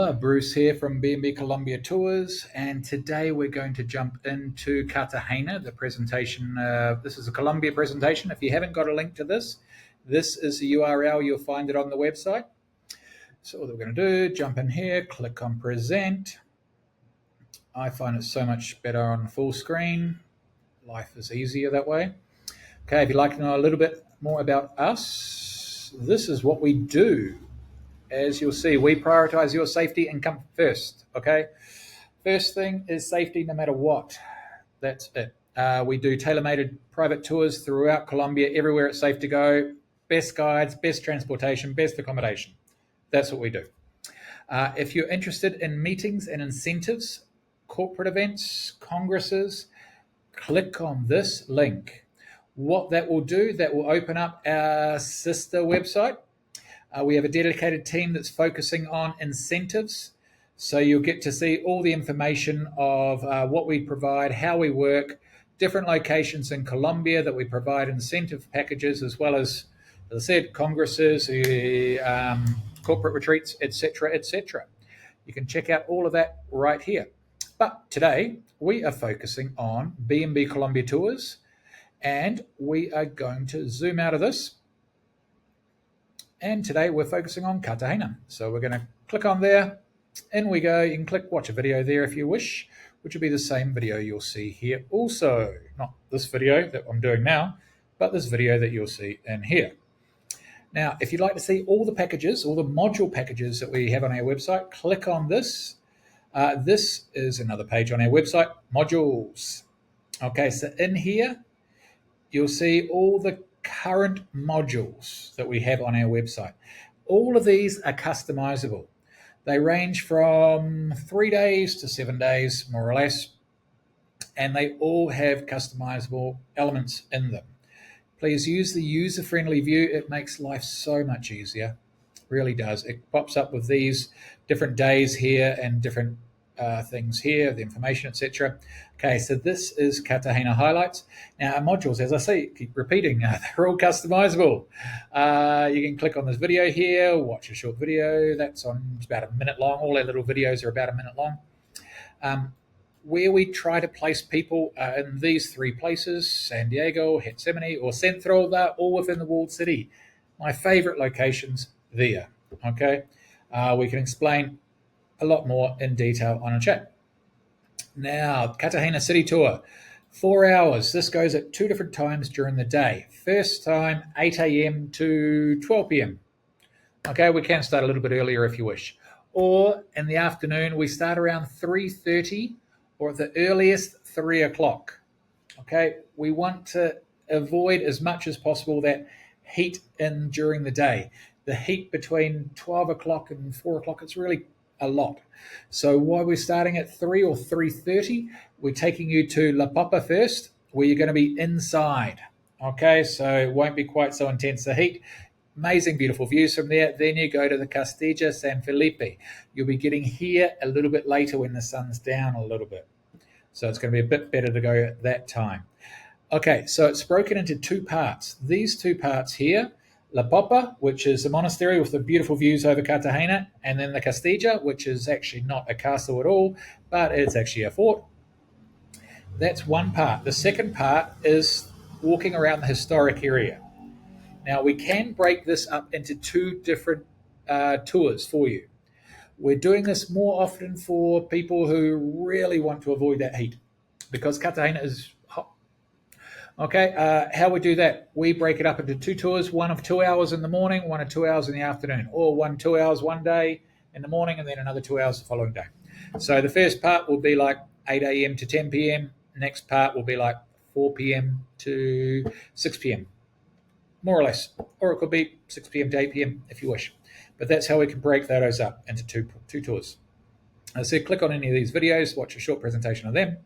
Bruce here from BnB Colombia Tours, and today we're going to jump into Cartagena, the presentation. This is a Colombia presentation. If you haven't got a link to this, this is the URL. You'll find it on the website. So what we're going to do, jump in here, click on present. I find it so much better on full screen. Life is easier that way. Okay, if you'd like to know a little bit more about us, this is what we do. As you'll see, we prioritize your safety and comfort first, okay? First thing is safety no matter what. That's it. We do tailor-made private tours throughout Colombia, everywhere it's safe to go. Best guides, best transportation, best accommodation. That's what we do. If you're interested in meetings and incentives, corporate events, congresses, click on this link. What that will do, that will open up our sister website. We have a dedicated team that's focusing on incentives. So you'll get to see all the information of what we provide, how we work, different locations in Colombia that we provide incentive packages, as well as I said, congresses, corporate retreats, etc., etc. You can check out all of that right here. But today we are focusing on BnB Colombia Tours, and we are going to zoom out of this. And today we're focusing on Cartagena. So we're going to click on there. In we go. You can click watch a video there if you wish, which will be the same video you'll see here also. Not this video that I'm doing now, but this video that you'll see in here. Now, if you'd like to see all the packages, all the module packages that we have on our website, click on this. This is another page on our website, modules. Okay, so in here, you'll see all the current modules that we have on our website. All of these are customizable. They range from 3 days to 7 days, more or less, and they all have customizable elements in them. Please use the user-friendly view. It makes life so much easier. It really does. It pops up with these different days here and different things here, the information, etc. Okay, so this is Cartagena highlights. Now, our modules, as I say, keep repeating, they're all customizable. You can click on this video here, watch a short video. That's on about a minute long. All our little videos are about a minute long. Where we try to place people in these 3 places, San Diego, Gethsemane, or Centro, they're all within the walled city. My favorite locations there, okay? We can explain a lot more in detail on a chat. Now, Cartagena City Tour, 4 hours. This goes at 2 different times during the day. First time, 8 a.m. to 12 p.m. Okay, we can start a little bit earlier if you wish. Or in the afternoon, we start around 3:30 or at the earliest 3 o'clock. Okay, we want to avoid as much as possible that heat in during the day. The heat between 12 o'clock and 4 o'clock, it's really a lot. So while we're starting at 3 or 3:30, we're taking you to La Papa first, where you're going to be inside. Okay, so it won't be quite so intense the heat. Amazing, beautiful views from there. Then you go to the Castilla San Felipe. You'll be getting here a little bit later when the sun's down a little bit. So it's going to be a bit better to go at that time. Okay, so it's broken into 2 parts. These 2 parts here, La Papa, which is a monastery with the beautiful views over Cartagena, and then the Castilla, which is actually not a castle at all, but it's actually a fort. That's one part. The second part is walking around the historic area. Now, we can break this up into 2 different tours for you. We're doing this more often for people who really want to avoid that heat because Cartagena is hot. Okay, how we do that? We break it up into 2 tours, one of 2 hours in the morning, one of 2 hours in the afternoon, or 2 hours one day in the morning and then another 2 hours the following day. So the first part will be like 8 a.m. to 10 p.m. Next part will be like 4 p.m. to 6 p.m., more or less. Or it could be 6 p.m. to 8 p.m. if you wish. But that's how we can break those up into two tours. So click on any of these videos, watch a short presentation of them.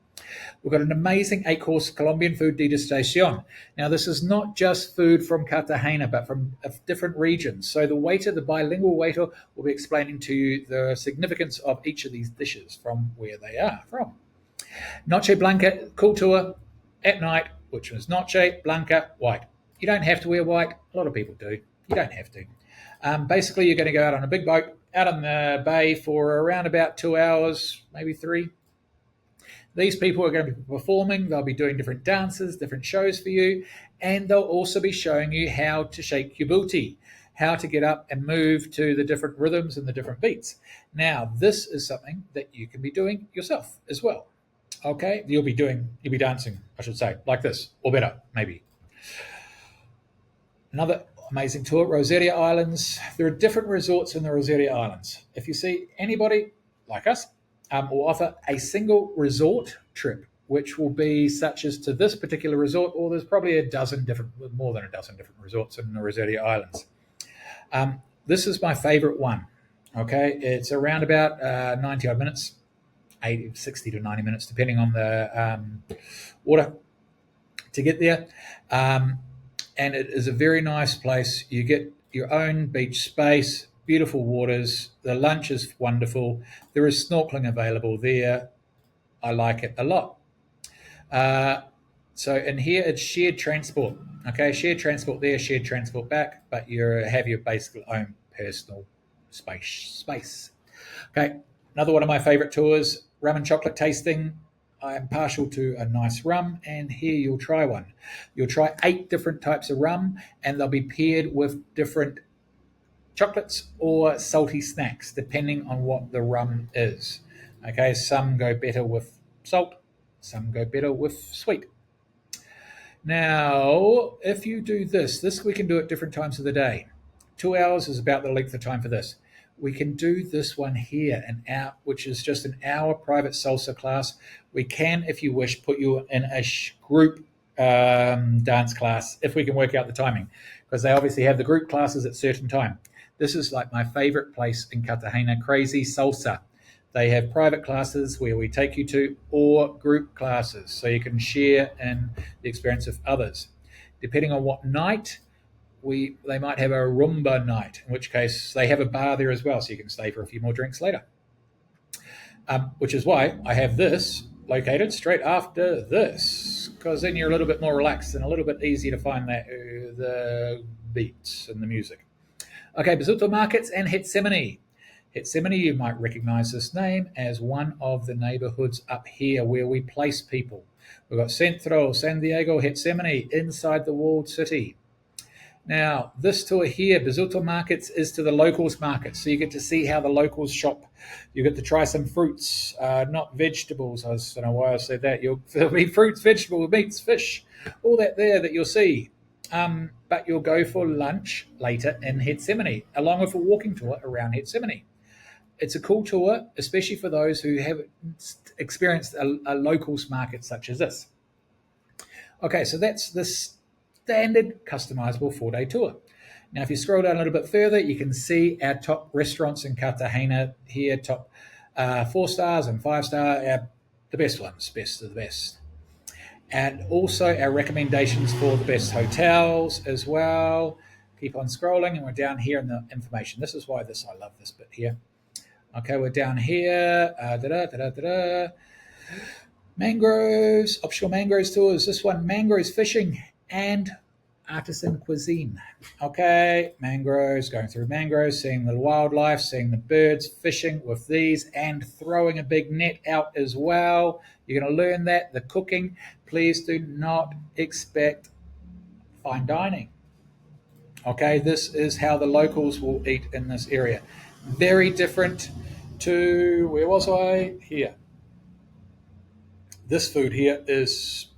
We've got an amazing 8-course Colombian food degustation. Now, this is not just food from Cartagena, but from different regions. So the waiter, the bilingual waiter, will be explaining to you the significance of each of these dishes from where they are from. Noche Blanca, cool tour at night, which was Noche Blanca, white. You don't have to wear white. A lot of people do. You don't have to. Basically, you're going to go out on a big boat out on the bay for around about 2 hours, maybe 3. These people are going to be performing. They'll be doing different dances, different shows for you, and they'll also be showing you how to shake your booty, how to get up and move to the different rhythms and the different beats. Now, this is something that you can be doing yourself as well. Okay, you'll be dancing, I should say, like this, or better, maybe. Another amazing tour, Rosaria Islands. There are different resorts in the Rosaria Islands. If you see anybody like us, will offer a single resort trip, which will be such as to this particular resort, or there's probably more than a dozen different resorts in the Rosaria Islands. This is my favorite one. Okay, it's around about 90 odd minutes, 60 to 90 minutes, depending on the water to get there. And it is a very nice place. You get your own beach space, beautiful waters. The lunch is wonderful. There is snorkeling available there. I like it a lot. So in here, it's shared transport. Okay, shared transport there, shared transport back, but you have your basic own personal space. Okay, another one of my favorite tours, rum and chocolate tasting. I am partial to a nice rum, and here you'll try one. You'll try 8 different types of rum, and they'll be paired with different chocolates or salty snacks, depending on what the rum is. Okay, some go better with salt, some go better with sweet. Now, if you do this we can do at different times of the day. 2 hours is about the length of time for this. We can do this one here, an hour, which is just an hour private salsa class. We can, if you wish, put you in a group dance class if we can work out the timing, because they obviously have the group classes at certain time. This is like my favorite place in Cartagena, Crazy Salsa. They have private classes where we take you to, or group classes, so you can share in the experience of others. Depending on what night, they might have a rumba night, in which case they have a bar there as well, so you can stay for a few more drinks later. Which is why I have this located straight after this, because then you're a little bit more relaxed and a little bit easier to find the beats and the music. Okay, Basuto Markets and Gethsemane. Gethsemane, you might recognize this name as one of the neighborhoods up here where we place people. We've got Centro, San Diego, Gethsemane, inside the walled city. Now, this tour here, Basuto Markets, is to the locals market, so you get to see how the locals shop. You get to try some fruits, not vegetables. I don't know why I said that. There'll be fruits, vegetables, meats, fish, all that there that you'll see. But you'll go for lunch later in Gethsemane, along with a walking tour around Gethsemane. It's a cool tour, especially for those who have experienced a locals market such as this. Okay, so that's the standard customizable 4-day tour. Now, if you scroll down a little bit further, you can see our top restaurants in Cartagena here, top 4 stars and 5 star, the best ones, best of the best. And also our recommendations for the best hotels as well. Keep on scrolling, and we're down here in the information. This is why I love this bit here. Okay, we're down here. Mangroves, optional mangroves tours. This one, mangroves fishing and artisan cuisine. Okay, mangroves, going through mangroves, seeing the wildlife, seeing the birds, fishing with these, and throwing a big net out as well. You're going to learn that. The cooking, please do not expect fine dining. Okay, this is how the locals will eat in this area. Very different to, where was I? Here. This food here is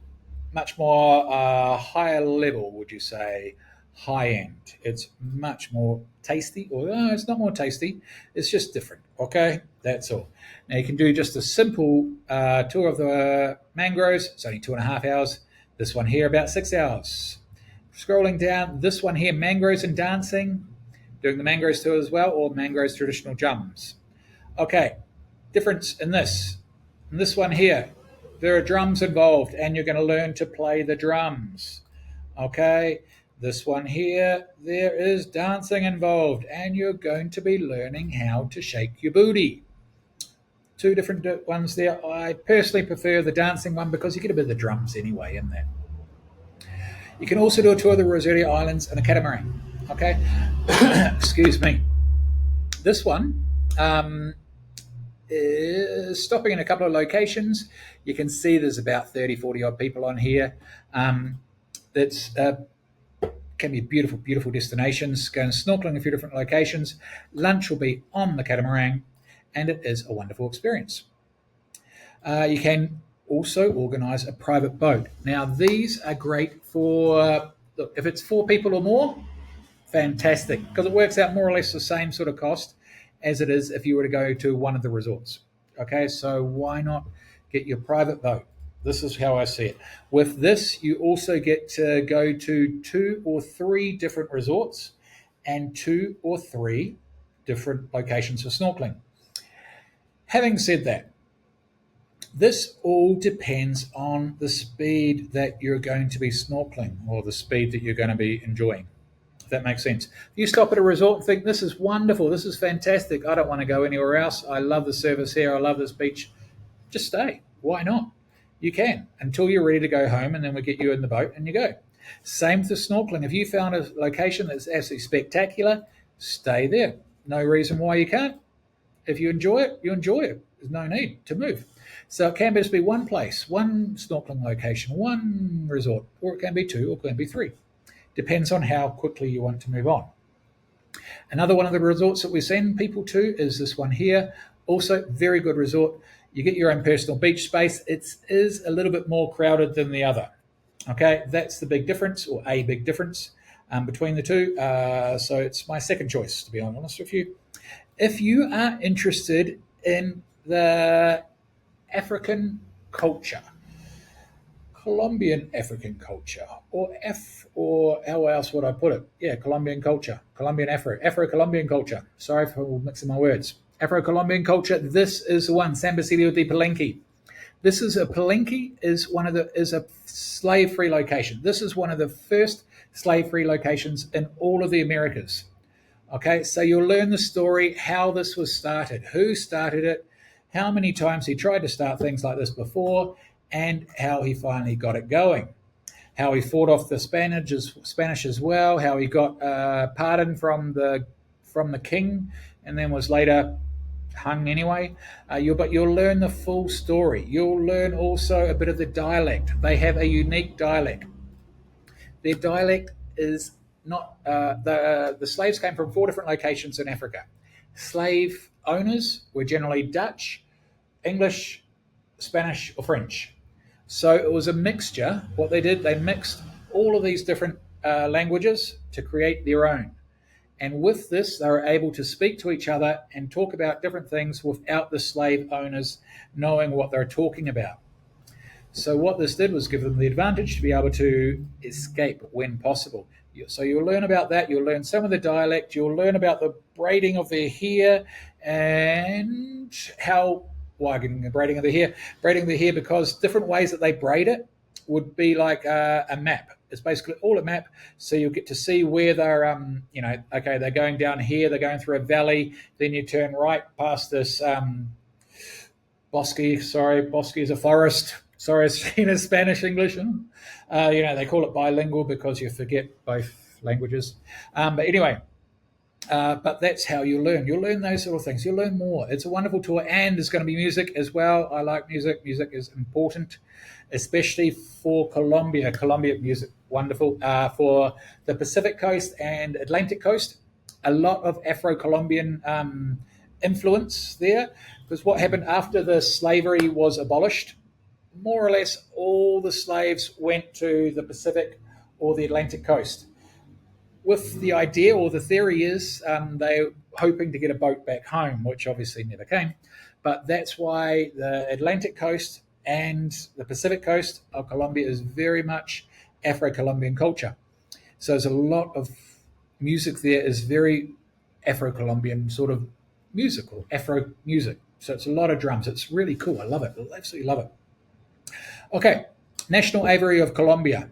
much more higher level, would you say, high end. It's much more tasty, or it's not more tasty, it's just different, okay? That's all. Now you can do just a simple tour of the mangroves. It's only 2.5 hours. This one here, about 6 hours. Scrolling down, this one here, mangroves and dancing, doing the mangroves tour as well, or mangroves traditional drums. Okay, difference in this. In this one here, there are drums involved, and you're going to learn to play the drums. Okay, this one here, there is dancing involved, and you're going to be learning how to shake your booty. 2 different ones there. I personally prefer the dancing one because you get a bit of the drums anyway in there. You can also do a tour of the Rosaria Islands and a catamaran. Okay, excuse me. This one is stopping in a couple of locations. You can see there's about 30, 40 odd people on here. It's can be beautiful, beautiful destinations. Going snorkeling a few different locations. Lunch will be on the catamaran, and it is a wonderful experience. You can also organise a private boat. Now, these are great for, look, if it's 4 people or more, fantastic, because it works out more or less the same sort of cost as it is if you were to go to one of the resorts. Okay, so why not get your private boat? This is how I see it. With this, you also get to go to 2 or 3 different resorts and 2 or 3 different locations for snorkeling. Having said that, this all depends on the speed that you're going to be snorkeling, or the speed that you're going to be enjoying, if that makes sense. If you stop at a resort and think, this is wonderful, this is fantastic, I don't want to go anywhere else, I love the service here, I love this beach, just stay. Why not? You can, until you're ready to go home, and then we get you in the boat and you go. Same with the snorkeling. If you found a location that's absolutely spectacular, stay there. No reason why you can't. If you enjoy it, you enjoy it. There's no need to move. So it can just be one place, one snorkeling location, one resort, or it can be 2, or it can be 3. Depends on how quickly you want to move on. Another one of the resorts that we send people to is this one here. Also, very good resort. You get your own personal beach space. It is a little bit more crowded than the other. Okay, that's the big difference, or a big difference between the two. So it's my second choice, to be honest with you. If you are interested in the African culture, Colombian African culture, or how else would I put it? Yeah, Colombian culture, Colombian Afro-Colombian culture. Sorry for mixing my words. Afro-Colombian culture. This is the one, San Basilio de Palenque. This is Palenque is a slave-free location. This is one of the first slave-free locations in all of the Americas. Okay, so you'll learn the story, how this was started, who started it, how many times he tried to start things like this before, and how he finally got it going. How he fought off the Spanish as well, how he got pardon from the king, and then was later hung anyway. You'll learn the full story. You'll learn also a bit of the dialect. They have a unique dialect. Their dialect is not the slaves came from 4 different locations in Africa. Slave owners were generally Dutch, English, Spanish, or French. So it was a mixture. What they did, they mixed all of these different languages to create their own. And with this, they were able to speak to each other and talk about different things without the slave owners knowing what they're talking about. So what this did was give them the advantage to be able to escape when possible. So you'll learn about that. You'll learn some of the dialect. You'll learn about the braiding of their hair and braiding of the hair because different ways that they braid it would be like a map. It's basically all a map. So you'll get to see where they're, okay, they're going down here. They're going through a valley. Then you turn right past this bosque. Bosque is a forest. Sorry, it's in Spanish, English. They call it bilingual because you forget both languages. But anyway, but that's how you learn. You'll learn those sort of things. You'll learn more. It's a wonderful tour, and there's going to be music as well. I like music. Music is important, especially for Colombia. Colombia music, wonderful. For the Pacific coast and Atlantic coast, a lot of Afro-Colombian influence there. Because what happened after the slavery was abolished, more or less all the slaves went to the Pacific or the Atlantic coast. With the idea, or the theory is, they're hoping to get a boat back home, which obviously never came. But that's why the Atlantic coast and the Pacific coast of Colombia is very much Afro-Colombian culture. So there's a lot of music there is very Afro-Colombian sort of musical, Afro music. So it's a lot of drums. It's really cool. I love it. I absolutely love it. Okay, National Aviary of Colombia.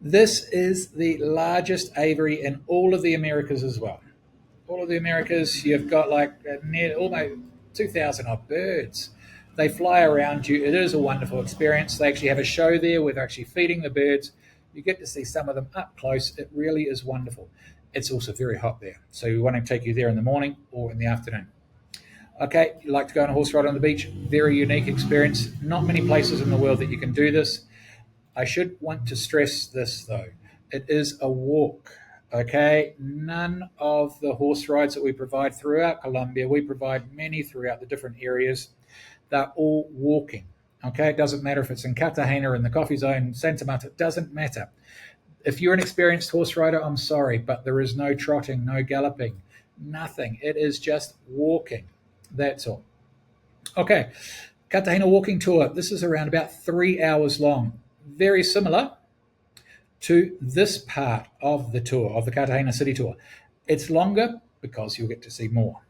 This is the largest aviary in all of the Americas as well. All of the Americas, you've got like near almost 2,000 odd birds. They fly around you. It is a wonderful experience. They actually have a show there where they're actually feeding the birds. You get to see some of them up close. It really is wonderful. It's also very hot there. So we want to take you there in the morning or in the afternoon. Okay, you like to go on a horse ride on the beach? Very unique experience. Not many places in the world that you can do this. I should want to stress this though. It is a walk. Okay, none of the horse rides that we provide throughout Colombia, we provide many throughout the different areas. They're all walking. Okay, it doesn't matter if it's in Cartagena, in the coffee zone, Santa Marta, it doesn't matter. If you're an experienced horse rider, I'm sorry, but there is no trotting, no galloping, nothing. It is just walking. That's all. Okay, Cartagena walking tour. This is around about 3 hours long. Very similar to this part of the tour, of the Cartagena city tour. It's longer because you'll get to see more.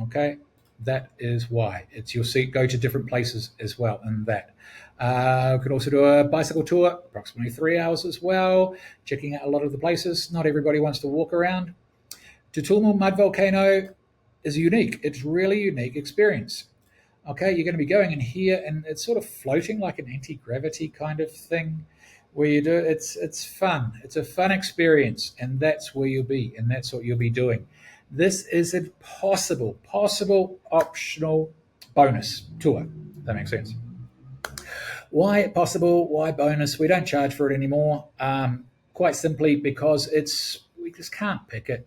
Okay, that is why. You'll see go to different places as well in that. We could also do a bicycle tour, approximately 3 hours as well, checking out a lot of the places. Not everybody wants to walk around. Tutulmo Mud Volcano is unique. It's really unique experience. Okay, you're going to be going in here and it's sort of floating like an anti-gravity kind of thing where you do it's fun. It's a fun experience, and that's where you'll be, and that's what you'll be doing. This is a possible optional bonus tour. That makes sense. Why possible? Why bonus? We don't charge for it anymore. Quite simply because we just can't pick it.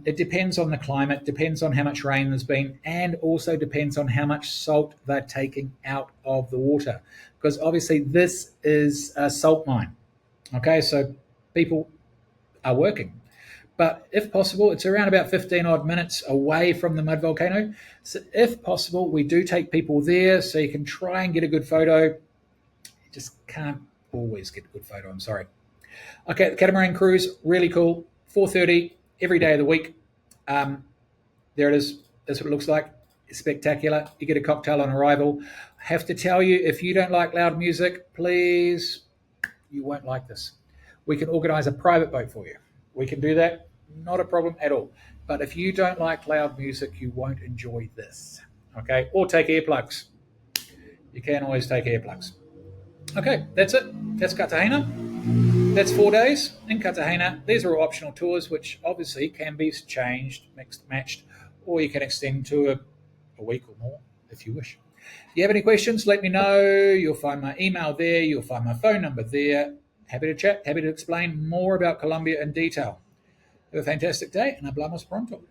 It depends on the climate, depends on how much rain there's been, and also depends on how much salt they're taking out of the water. Because obviously this is a salt mine. Okay, so people are working. But if possible, it's around about 15 odd minutes away from the mud volcano. So if possible, we do take people there so you can try and get a good photo. You just can't always get a good photo, I'm sorry. Okay, the catamaran cruise, really cool. 4:30 every day of the week. There it is. That's what it looks like. It's spectacular. You get a cocktail on arrival. I have to tell you, if you don't like loud music, please, you won't like this. We can organize a private boat for you. We can do that. Not a problem at all. But if you don't like loud music, you won't enjoy this. Okay? Or take earplugs. You can always take earplugs. Okay, that's it. That's Cartagena. That's 4 days in Cartagena. These are all optional tours, which obviously can be changed, mixed, matched, or you can extend to a week or more if you wish. If you have any questions, let me know. You'll find my email there. You'll find my phone number there. Happy to chat, happy to explain more about Colombia in detail. Have a fantastic day, and hablamos pronto.